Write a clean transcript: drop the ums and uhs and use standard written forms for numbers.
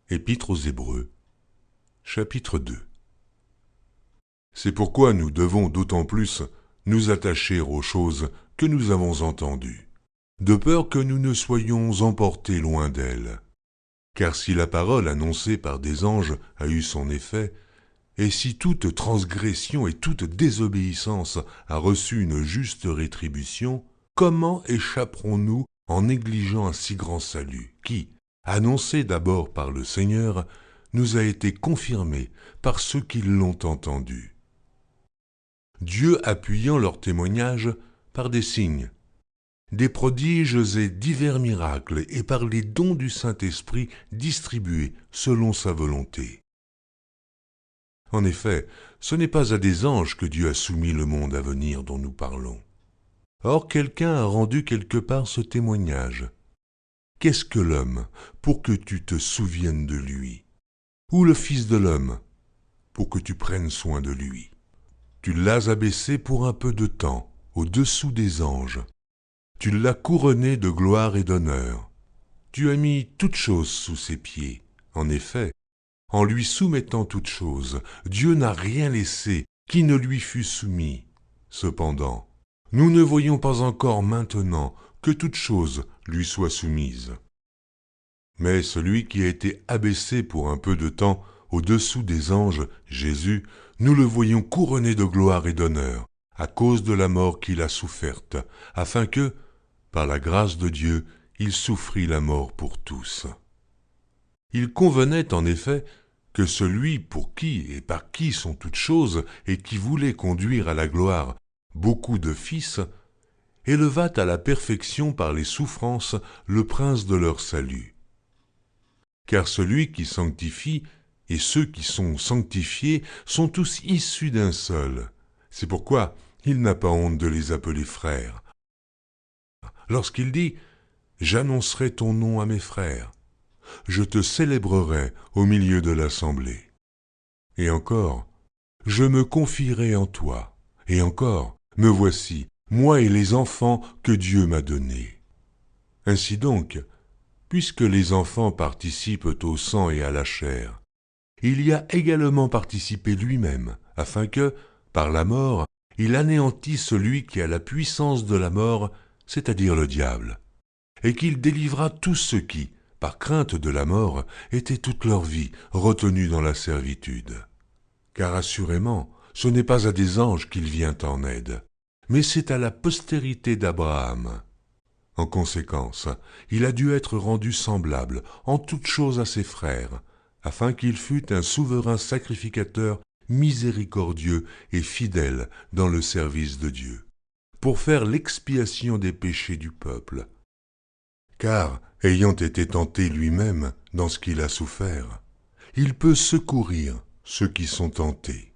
Épître aux Hébreux, chapitre 2. C'est pourquoi nous devons d'autant plus nous attacher aux choses que nous avons entendues, de peur que nous ne soyons emportés loin d'elles. Car si la parole annoncée par des anges a eu son effet, et si toute transgression et toute désobéissance a reçu une juste rétribution, comment échapperons-nous en négligeant un si grand salut, qui, annoncé d'abord par le Seigneur, nous a été confirmé par ceux qui l'ont entendu. Dieu appuyant leur témoignage par des signes, des prodiges et divers miracles, et par les dons du Saint-Esprit distribués selon sa volonté. En effet, ce n'est pas à des anges que Dieu a soumis le monde à venir dont nous parlons. Or quelqu'un a rendu quelque part ce témoignage. Qu'est-ce que l'homme pour que tu te souviennes de lui? Ou le Fils de l'homme pour que tu prennes soin de lui? Tu l'as abaissé pour un peu de temps, au-dessous des anges. Tu l'as couronné de gloire et d'honneur. Tu as mis toutes choses sous ses pieds. En effet, en lui soumettant toutes choses, Dieu n'a rien laissé qui ne lui fût soumis. Cependant, nous ne voyons pas encore maintenant que toutes choses lui soient soumises. Mais celui qui a été abaissé pour un peu de temps au-dessous des anges, Jésus, nous le voyons couronné de gloire et d'honneur, à cause de la mort qu'il a soufferte, afin que, par la grâce de Dieu, il souffrit la mort pour tous. Il convenait en effet que celui pour qui et par qui sont toutes choses et qui voulait conduire à la gloire beaucoup de fils, élevât à la perfection par les souffrances le prince de leur salut. Car celui qui sanctifie et ceux qui sont sanctifiés sont tous issus d'un seul. C'est pourquoi il n'a pas honte de les appeler frères. Lorsqu'il dit « J'annoncerai ton nom à mes frères », je te célébrerai au milieu de l'assemblée. Et encore, je me confierai en toi. Et encore, me voici, moi et les enfants que Dieu m'a donnés. Ainsi donc, puisque les enfants participent au sang et à la chair, il y a également participé lui-même, afin que, par la mort, il anéantisse celui qui a la puissance de la mort, c'est-à-dire le diable, et qu'il délivra tous ceux qui, par crainte de la mort, étaient toute leur vie retenus dans la servitude. Car assurément, ce n'est pas à des anges qu'il vient en aide, mais c'est à la postérité d'Abraham. En conséquence, il a dû être rendu semblable en toutes choses à ses frères, afin qu'il fût un souverain sacrificateur miséricordieux et fidèle dans le service de Dieu, pour faire l'expiation des péchés du peuple. Car, ayant été tenté lui-même dans ce qu'il a souffert, il peut secourir ceux qui sont tentés.